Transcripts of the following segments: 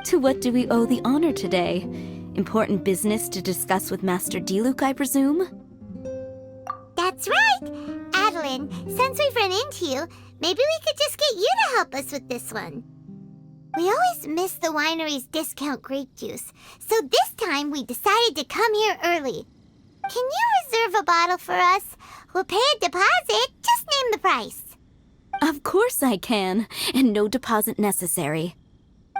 To what do we owe the honor today? Important business to discuss with Master Diluc, I presume? That's right! Adeline, since we've run into you, maybe we could just get you to help us with this one. We always miss the winery's discount grape juice, so this time we decided to come here early. Can you reserve a bottle for us? We'll pay a deposit, just name the price. Of course I can, and no deposit necessary.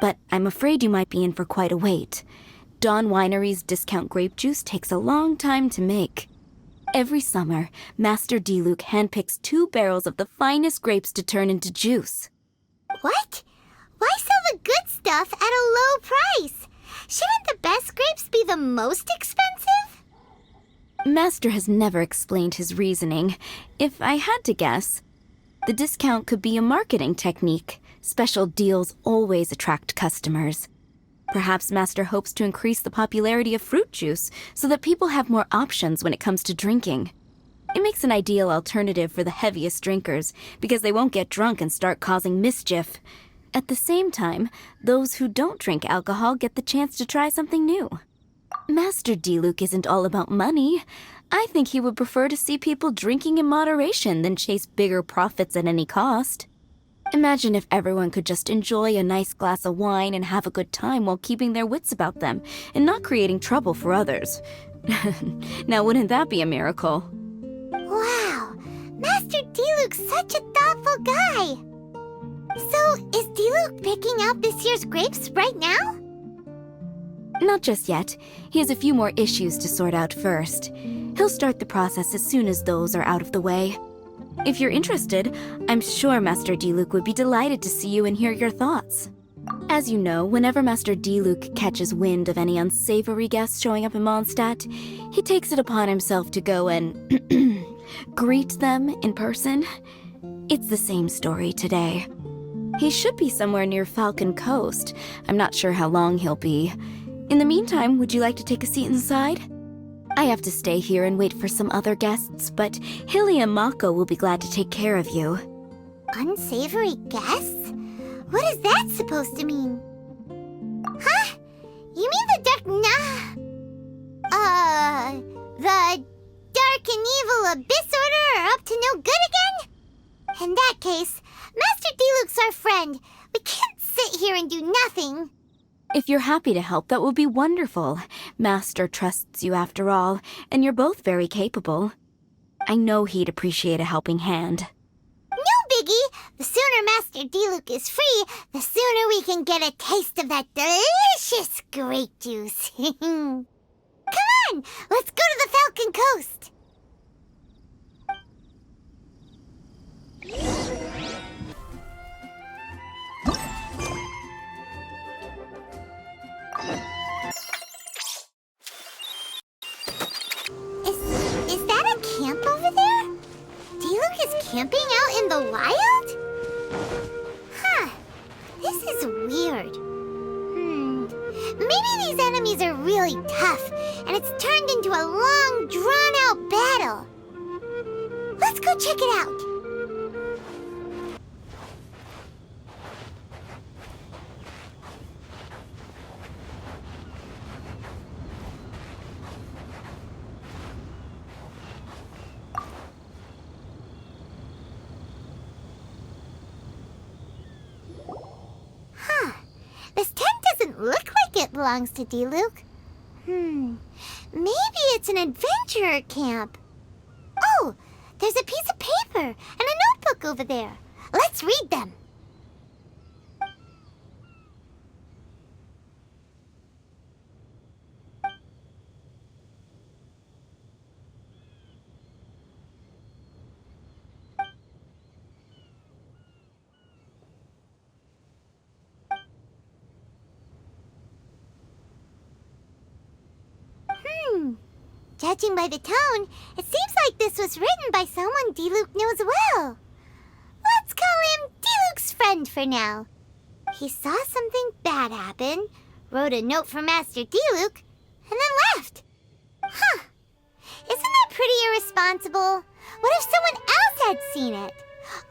But I'm afraid you might be in for quite a wait. Dawn Winery's discount grape juice takes a long time to make. Every summer, Master Diluc handpicks 2 barrels of the finest grapes to turn into juice. What? Why sell the good stuff at a low price? Shouldn't the best grapes be the most expensive? Master has never explained his reasoning. If I had to guess, the discount could be a marketing technique. Special deals always attract customers. Perhaps Master hopes to increase the popularity of fruit juice so that people have more options when it comes to drinking. It makes an ideal alternative for the heaviest drinkers because they won't get drunk and start causing mischief. At the same time, those who don't drink alcohol get the chance to try something new. Master Diluc isn't all about money. I think he would prefer to see people drinking in moderation than chase bigger profits at any cost. Imagine if everyone could just enjoy a nice glass of wine and have a good time while keeping their wits about them and not creating trouble for others. Now, wouldn't that be a miracle? Wow, Master Diluc's such a thoughtful guy. So, is Diluc picking out this year's grapes right now? Not just yet. He has a few more issues to sort out first. He'll start the process as soon as those are out of the way. If you're interested, I'm sure Master Diluc would be delighted to see you and hear your thoughts. As you know, whenever Master Diluc catches wind of any unsavory guests showing up in Mondstadt, he takes it upon himself to go and greet them in person. It's the same story today. He should be somewhere near Falcon Coast. I'm not sure how long he'll be. In the meantime, would you like to take a seat inside? I have to stay here and wait for some other guests, but Hilly and Mako will be glad to take care of you. Unsavory guests? What is that supposed to mean? Huh? You mean the the Dark and Evil Abyss Order are up to no good again? In that case, Master Diluc's our friend. We can't sit here and do nothing. If you're happy to help, that would be wonderful. Master trusts you after all, and you're both very capable. I know he'd appreciate a helping hand. No biggie! The sooner Master Diluc is free, the sooner we can get a taste of that delicious grape juice. Come on, let's go to the Falcon Coast. Is that a camp over there? Diluc is camping out in the wild? Huh. This is weird. Maybe these enemies are really tough, and it's turned into a long, drawn-out battle. Let's go check it out. This tent doesn't look like it belongs to Diluc. Maybe it's an adventurer camp. Oh, there's a piece of paper and a notebook over there. Let's read them. Judging by the tone, it seems like this was written by someone Diluc knows well. Let's call him Diluc's friend for now. He saw something bad happen, wrote a note for Master Diluc, and then left. Huh. Isn't that pretty irresponsible? What if someone else had seen it?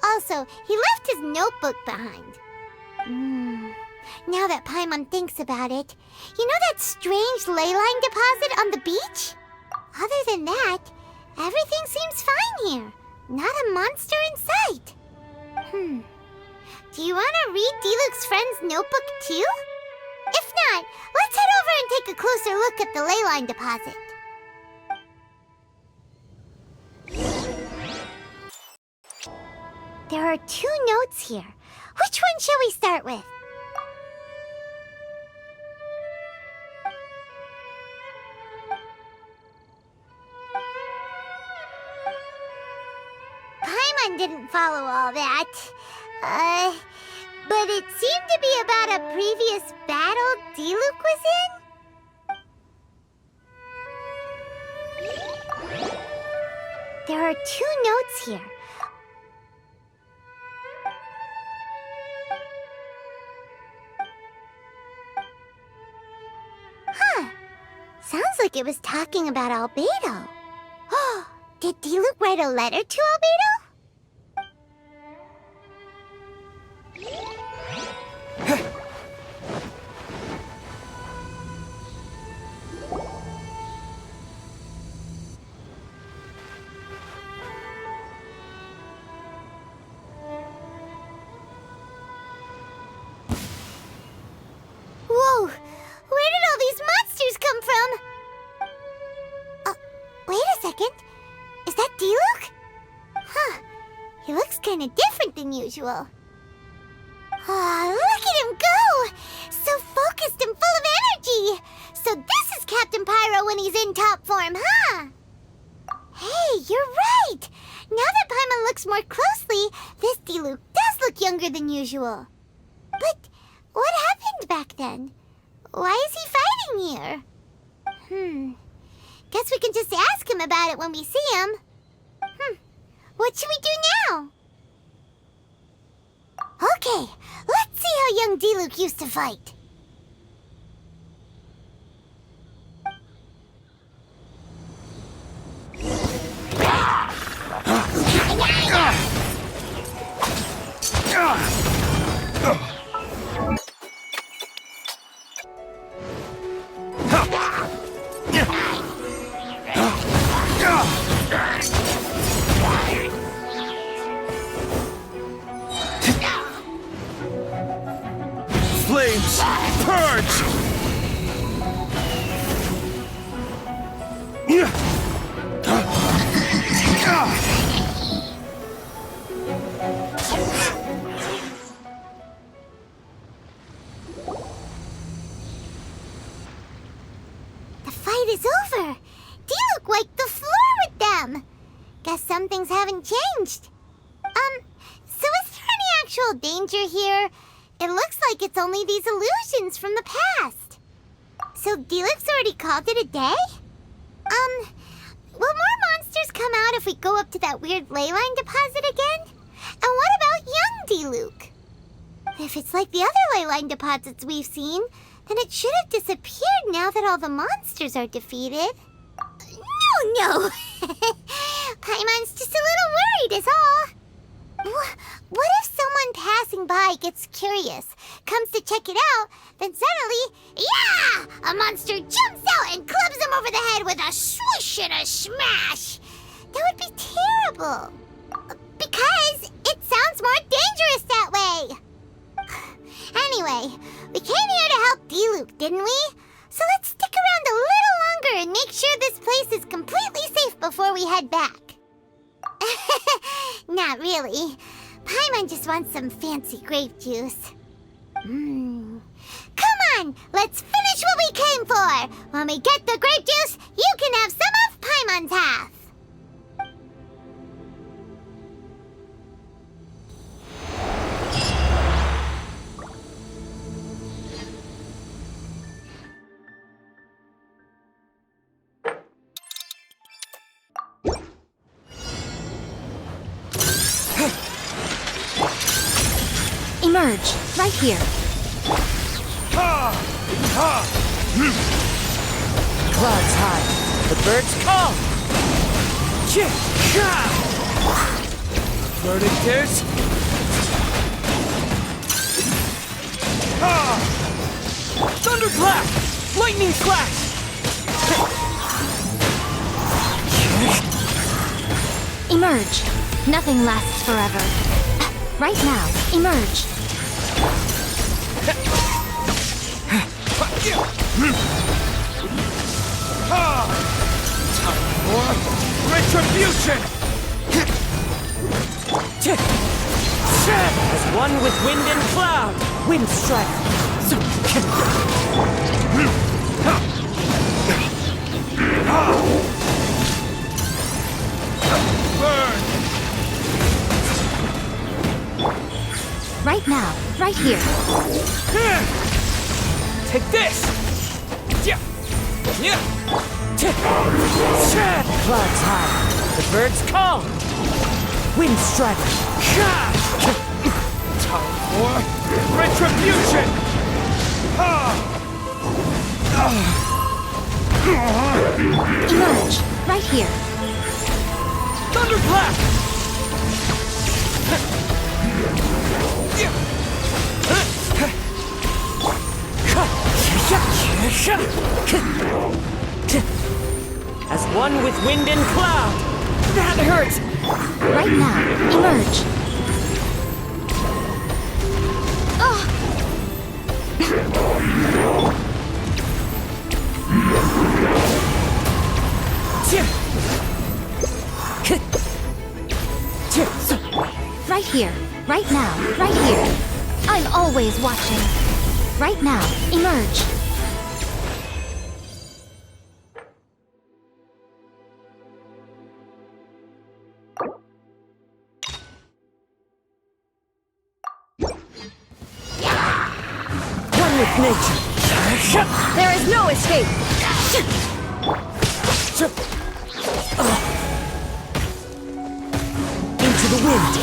Also, he left his notebook behind. now that Paimon thinks about it. You know that strange ley line deposit on the beach? Other than that, everything seems fine here. Not a monster in sight. Do you want to read Diluc's friend's notebook too? If not, let's head over and take a closer look at the ley line deposit. There are 2 notes here. Which one shall we start with? Paimon didn't follow all that. But it seemed to be about a previous battle Diluc was in. There are 2 notes here. Sounds like it was talking about Albedo. Oh, did Diluc write a letter to Albedo? Whoa! Where did all these monsters come from? Wait a second. Is that Diluc? Huh. He looks kind of different than usual. Look at him go! So focused and full of energy! So this is Captain Pyro when he's in top form, huh? Hey, you're right! Now that Paimon looks more closely, this Diluc does look younger than usual. But what happened back then? Why is he fighting here? Guess we can just ask him about it when we see him. What should we do now? Okay, let's see how young Diluc used to fight. Flames, purge! The fight is over. Diluc wiped the floor with them. Guess some things haven't changed. So is there any actual danger here? It looks like it's only these illusions from the past. So Diluc's already called it a day? Will more monsters come out if we go up to that weird ley line deposit again? And what about young Diluc? If it's like the other ley line deposits we've seen, then it should have disappeared now that all the monsters are defeated. No! Paimon's just a little worried is all. What if someone passing by gets curious, comes to check it out, then suddenly, yeah! A monster jumps out and clubs him over the head with a swoosh and a smash! That would be terrible. Because it sounds more dangerous that way. Anyway, we came here to help Diluc, didn't we? So let's stick around a little longer and make sure this place is completely safe before we head back. Not really. Paimon just wants some fancy grape juice. Come on, let's finish what we came for. When we get the grape juice, you can have some of Paimon's half. Emerge, right here. Clouds high, the birds call. Verdict is... Thunderclap! Lightning Slash! Emerge. Nothing lasts forever. Right now, emerge. Or retribution! As one with wind and cloud! Wind Strider! Burn! Right now, right here. Take this! Clouds high, the birds call! Wind Strider! Or retribution! Emerge. Right here. Thunderclap! As one with wind and cloud! That hurts! Right now, emerge. Right here, right now, right here. I'm always watching. Right now, emerge. One with nature! There is no escape! Into the wind!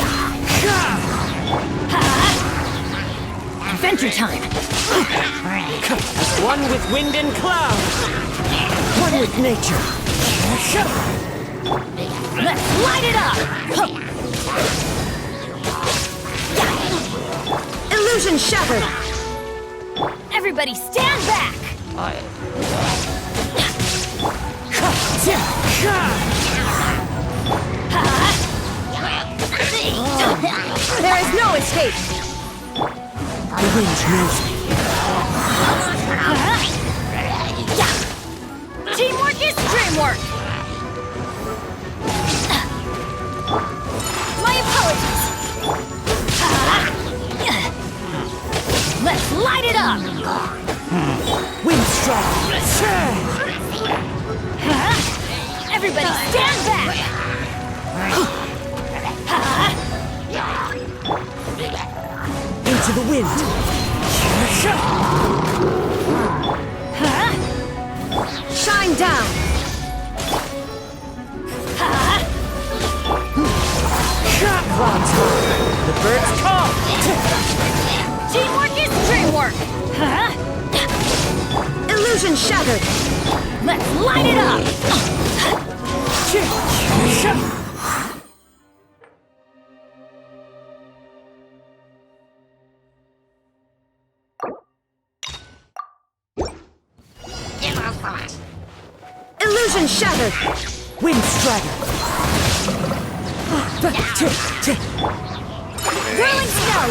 Adventure time! One with wind and cloud! One with nature! Let's light it up! Illusion shattered! Everybody stand back! There is no escape! The wind knows me. Teamwork is dreamwork! My apologies! Let's light it up! Wind strike! Everybody stand back! Into the wind! Shine down! Clouds high! The birds call! Teamwork is dreamwork! Illusion shattered! Let's light it up! Illusion shattered! Wind strider! Whirling snow!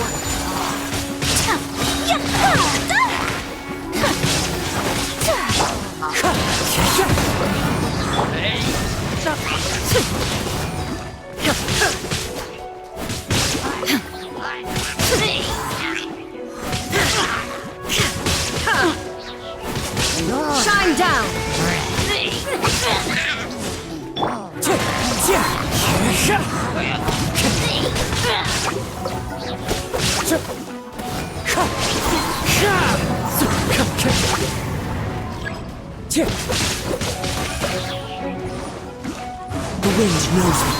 Shine down! The wind knows me.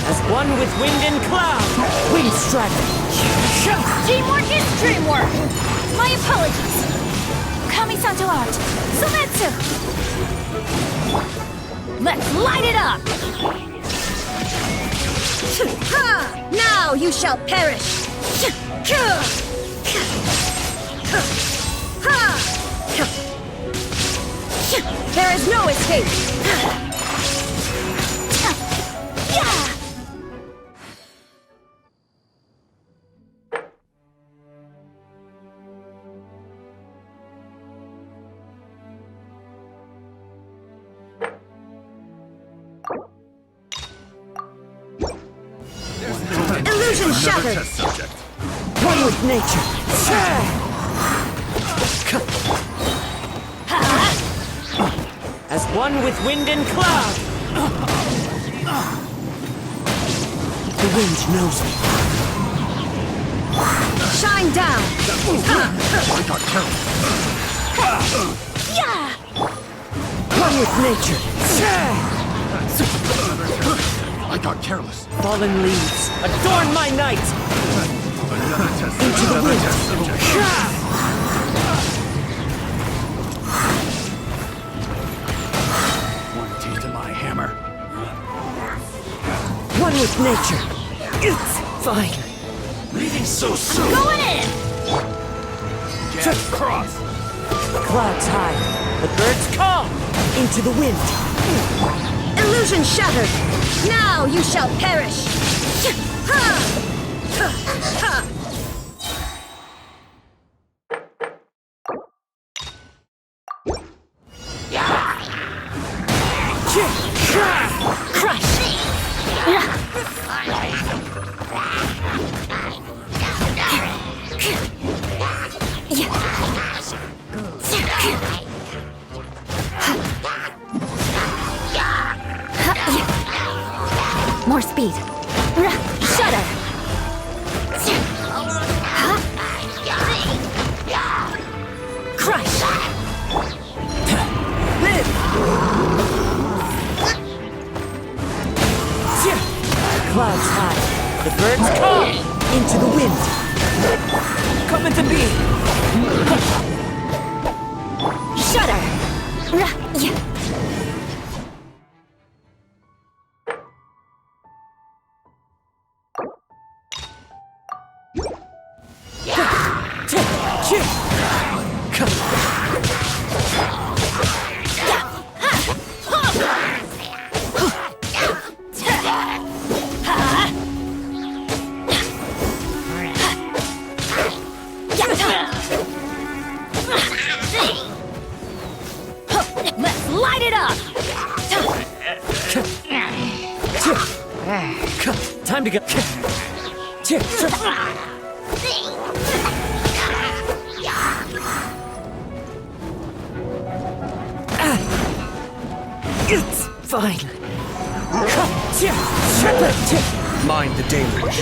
As one with wind and cloud, wind strider. Teamwork is dreamwork! My apologies! Kami-santo art! Sumetsu! Let's light it up! Now you shall perish! There is no escape! Illusion shattered! Test subject. One with nature! As one with wind and cloud! The wind knows me. Shine down! I got killed. One with nature! I got careless. Fallen leaves, adorn my night! Another test subject. One taste of my hammer. One with nature! It's fine! Leaving so soon. Going in! Get cross. Clouds high, the birds call! Into the wind! Illusion shattered! Now you shall perish! More speed. Shudder! Crush! Live! Clouds high, the birds call! Into the wind! Come into being! Shudder! Let's light it up! Time to go. It's fine. Mind the deluge.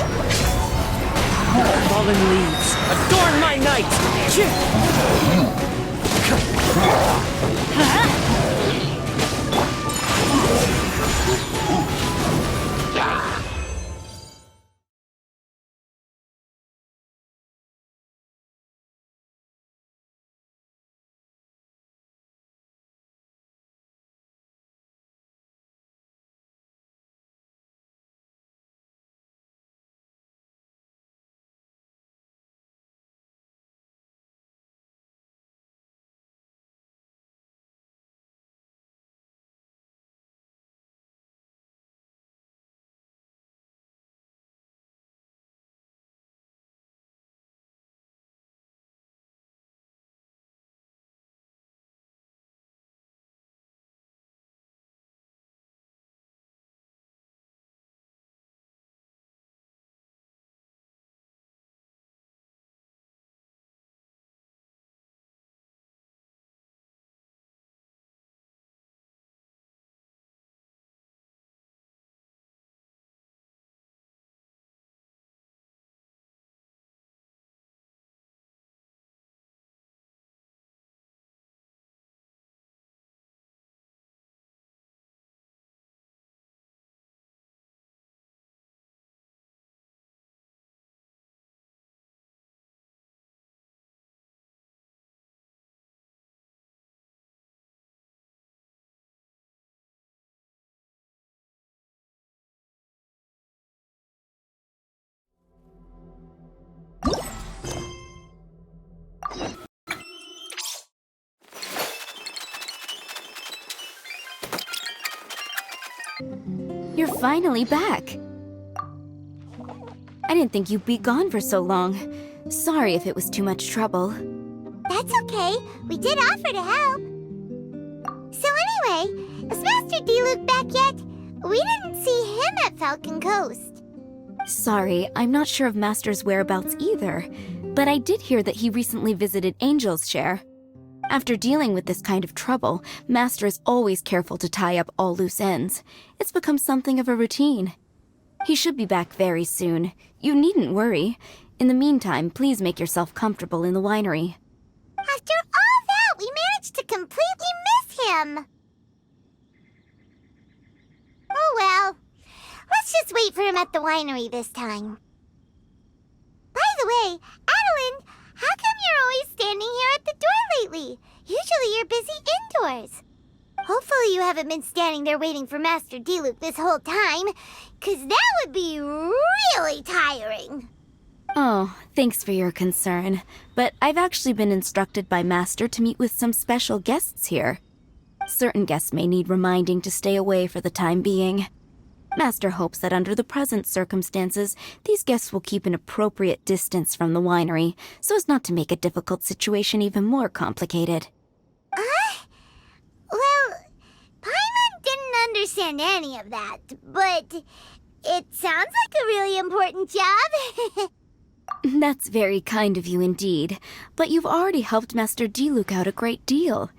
Fallen leaves, adorn my night! finally back. I didn't think you'd be gone for so long. Sorry if it was too much trouble. That's okay. We did offer to help. So anyway, is Master Diluc back yet? We didn't see him at Falcon Coast. Sorry, I'm not sure of Master's whereabouts either, but I did hear that he recently visited Angel's Share. After dealing with this kind of trouble, Master is always careful to tie up all loose ends. It's become something of a routine. He should be back very soon. You needn't worry. In the meantime, please make yourself comfortable in the winery. After all that, we managed to completely miss him. Oh well. Let's just wait for him at the winery this time. By the way, Adeline, how come you're always standing here at the door lately? Usually you're busy indoors. Hopefully you haven't been standing there waiting for Master Diluc this whole time, 'cause that would be really tiring. Oh, thanks for your concern. But I've actually been instructed by Master to meet with some special guests here. Certain guests may need reminding to stay away for the time being. Master hopes that under the present circumstances, these guests will keep an appropriate distance from the winery, so as not to make a difficult situation even more complicated. Well, Paimon didn't understand any of that, but it sounds like a really important job. That's very kind of you indeed, but you've already helped Master Diluc out a great deal.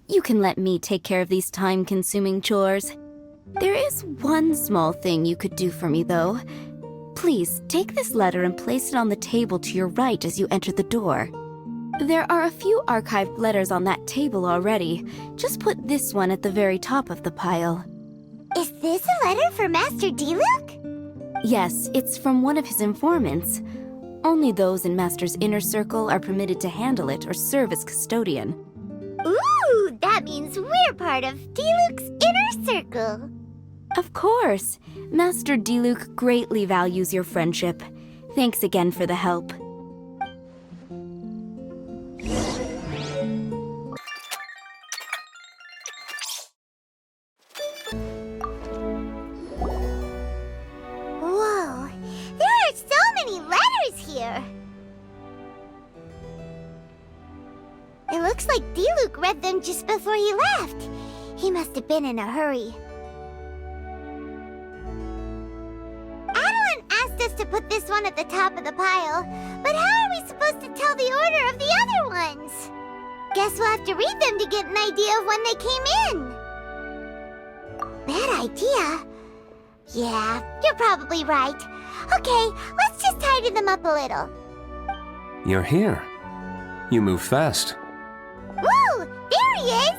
You can let me take care of these time-consuming chores. There is one small thing you could do for me, though. Please, take this letter and place it on the table to your right as you enter the door. There are a few archived letters on that table already. Just put this one at the very top of the pile. Is this a letter for Master Diluc? Yes, it's from one of his informants. Only those in Master's inner circle are permitted to handle it or serve as custodian. Ooh, that means we're part of Diluc's inner circle. Of course. Master Diluc greatly values your friendship. Thanks again for the help. Whoa, there are so many letters here. It looks like Diluc read them just before he left. He must have been in a hurry. Adeline asked us to put this one at the top of the pile, but how are we supposed to tell the order of the other ones? Guess we'll have to read them to get an idea of when they came in. Bad idea. Yeah, you're probably right. Okay, let's just tidy them up a little. You're here. You move fast. Woo! There he is!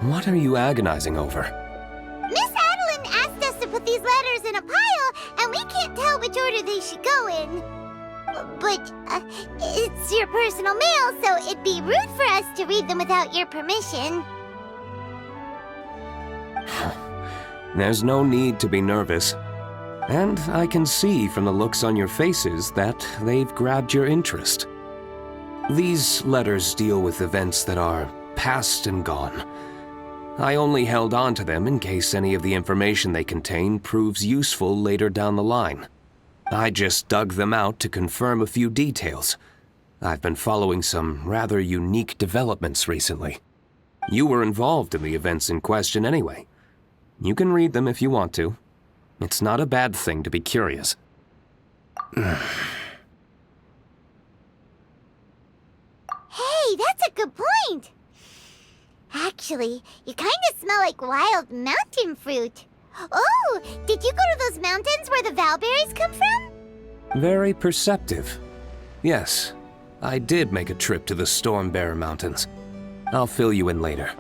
What are you agonizing over? Miss Adeline asked us to put these letters in a pile, and we can't tell which order they should go in. But, it's your personal mail, so it'd be rude for us to read them without your permission. There's no need to be nervous. And I can see from the looks on your faces that they've grabbed your interest. These letters deal with events that are past and gone. I only held on to them in case any of the information they contain proves useful later down the line. I just dug them out to confirm a few details. I've been following some rather unique developments recently. You were involved in the events in question anyway. You can read them if you want to. It's not a bad thing to be curious. Hey, that's a good point. Actually, you kind of smell like wild mountain fruit. Oh, did you go to those mountains where the Valberries come from? Very perceptive. Yes, I did make a trip to the Stormbearer Mountains. I'll fill you in later.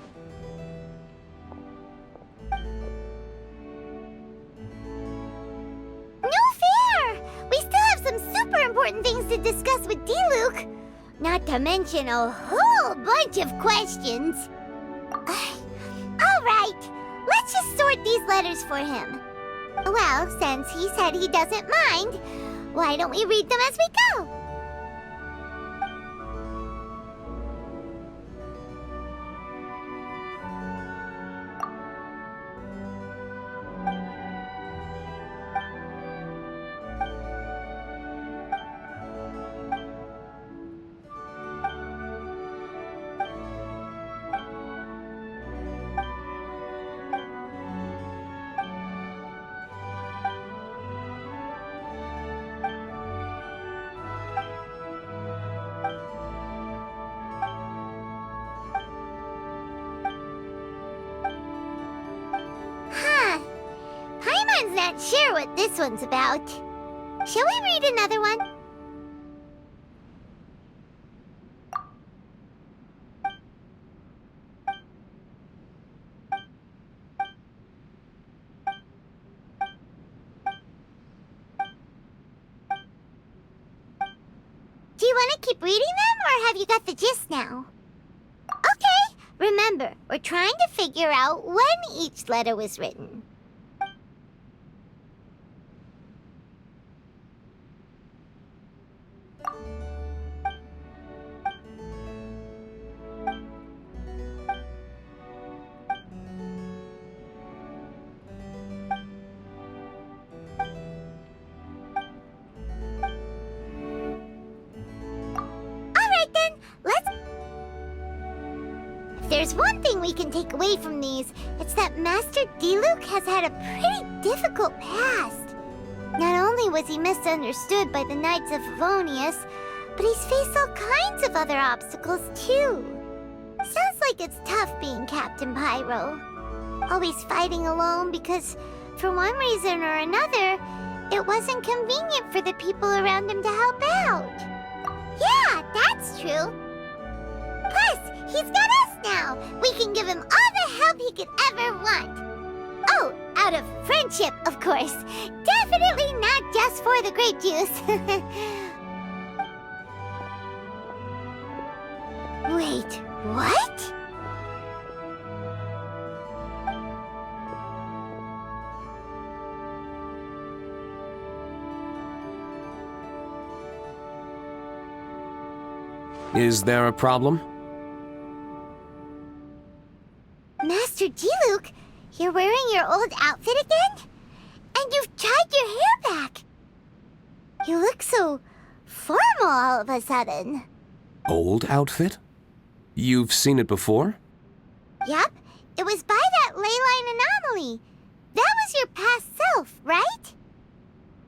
No fair! We still have some super important things to discuss with Diluc. Not to mention a whole bunch of questions. All right, let's just sort these letters for him. Well, since he said he doesn't mind, why don't we read them as we go? not sure what this one's about. Shall we read another one? Do you want to keep reading them, or have you got the gist now? Okay, remember, we're trying to figure out when each letter was written. If there's one thing we can take away from these, it's that Master Diluc has had a pretty difficult past. Not only was he misunderstood by the Knights of Favonius, but he's faced all kinds of other obstacles too. Sounds like it's tough being Captain Pyro. Always fighting alone because, for one reason or another, it wasn't convenient for the people around him to help out. Yeah, that's true. Plus, he's got us now. We can give him all the help he could ever want. Oh, out of friendship, of course. Definitely not just for the grape juice. Wait, what? Is there a problem? Master Diluc, you're wearing your old outfit again? And you've tied your hair back. You look so formal all of a sudden. Old outfit? You've seen it before? Yup, it was by that ley line anomaly. That was your past self, right?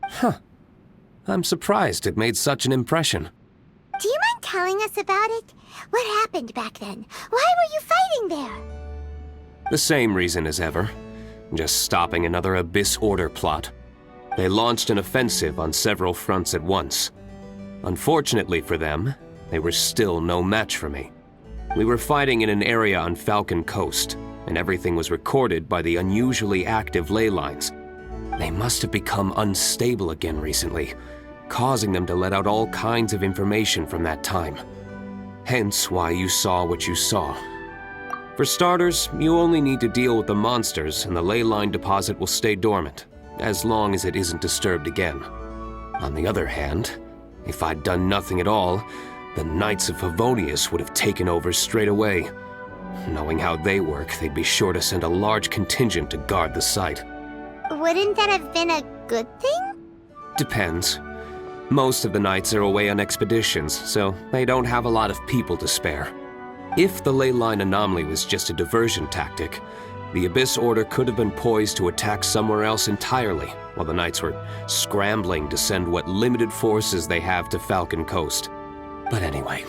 Huh. I'm surprised it made such an impression. Do you mind telling us about it? What happened back then? Why were you fighting there? The same reason as ever. Just stopping another Abyss Order plot. They launched an offensive on several fronts at once. Unfortunately for them, they were still no match for me. We were fighting in an area on Falcon Coast, and everything was recorded by the unusually active ley lines. They must have become unstable again recently, causing them to let out all kinds of information from that time. Hence why you saw what you saw. For starters, you only need to deal with the monsters and the ley line deposit will stay dormant, as long as it isn't disturbed again. On the other hand, if I'd done nothing at all, the Knights of Favonius would have taken over straight away. Knowing how they work, they'd be sure to send a large contingent to guard the site. Wouldn't that have been a good thing? Depends. Most of the Knights are away on expeditions, so they don't have a lot of people to spare. If the ley line anomaly was just a diversion tactic, the Abyss Order could have been poised to attack somewhere else entirely, while the Knights were scrambling to send what limited forces they have to Falcon Coast. But anyway,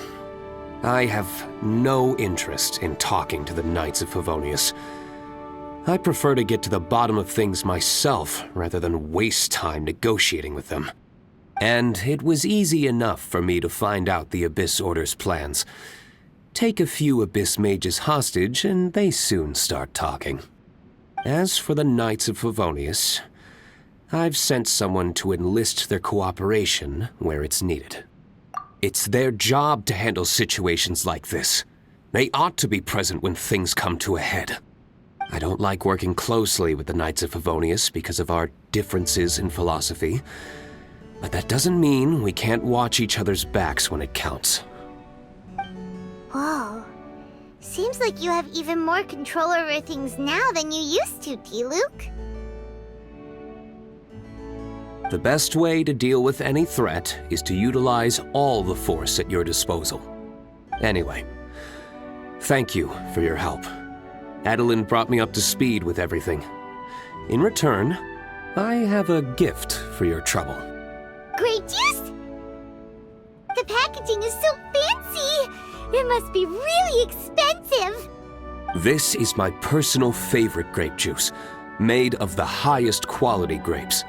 I have no interest in talking to the Knights of Favonius. I prefer to get to the bottom of things myself rather than waste time negotiating with them. And it was easy enough for me to find out the Abyss Order's plans. Take a few Abyss Mages hostage and they soon start talking. As for the Knights of Favonius, I've sent someone to enlist their cooperation where it's needed. It's their job to handle situations like this. They ought to be present when things come to a head. I don't like working closely with the Knights of Favonius because of our differences in philosophy, but that doesn't mean we can't watch each other's backs when it counts. Whoa. Seems like you have even more control over things now than you used to, Diluc. The best way to deal with any threat is to utilize all the force at your disposal. Anyway, thank you for your help. Adeline brought me up to speed with everything. In return, I have a gift for your trouble. Grape juice? The packaging is so fancy! It must be really expensive! This is my personal favorite grape juice. made of the highest quality grapes.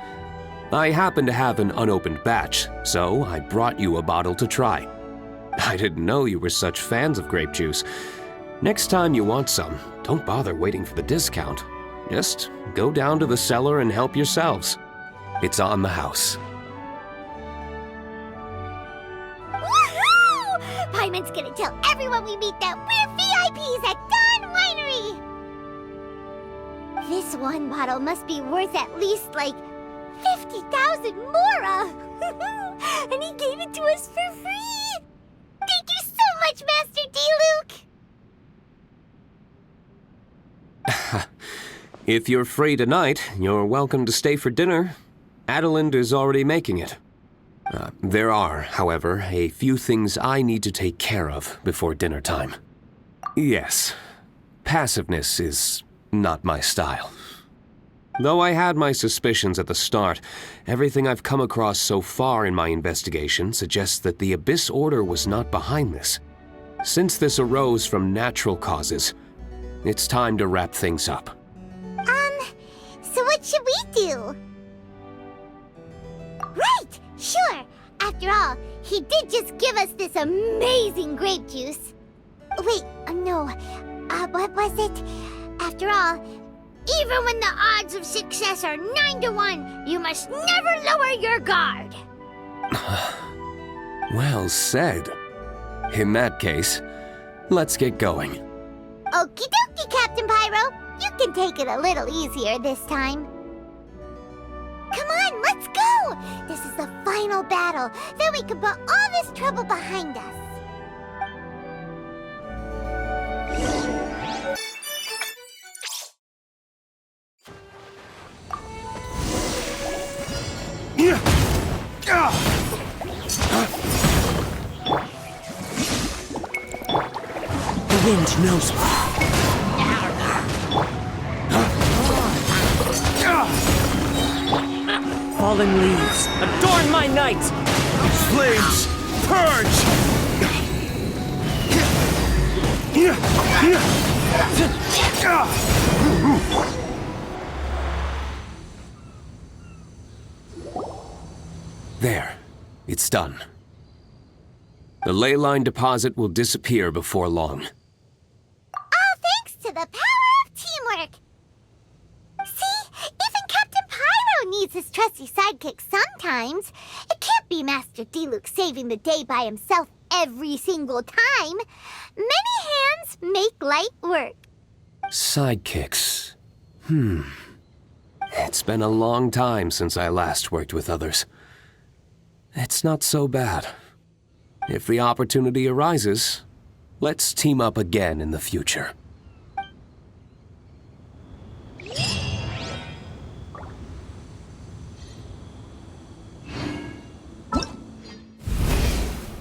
I happen to have an unopened batch, so I brought you a bottle to try. I didn't know you were such fans of grape juice. Next time you want some, don't bother waiting for the discount. Just go down to the cellar and help yourselves. It's on the house. Woohoo! Paimon's gonna tell everyone we meet that we're VIPs at Dawn Winery! This one bottle must be worth at least, like, 50,000 mora! And he gave it to us for free! Thank you so much, Master D. Luke! If you're free tonight, you're welcome to stay for dinner. Adelind is already making it. There are, however, a few things I need to take care of before dinner time. Yes, passiveness is not my style. Though I had my suspicions at the start, everything I've come across so far in my investigation suggests that the Abyss Order was not behind this. Since this arose from natural causes, it's time to wrap things up. So what should we do? Right! Sure! After all, he did just give us this amazing grape juice. Wait, no. What was it? After all, even when the odds of success are 9 to 1, you must never lower your guard. Well said. In that case, let's get going. Okie dokie, Captain Pyro. You can take it a little easier this time. Come on, let's go! This is the final battle. Then we can put all this trouble behind us. The wind knows me. Fallen leaves, adorn my night! Flames, purge! There, it's done. The ley line deposit will disappear before long. All thanks to the power of teamwork. See? Even Captain Pyro needs his trusty sidekick sometimes. It can't be Master D-Luke saving the day by himself every single time. Many hands make light work. Sidekicks. It's been a long time since I last worked with others. It's not so bad. If the opportunity arises, let's team up again in the future.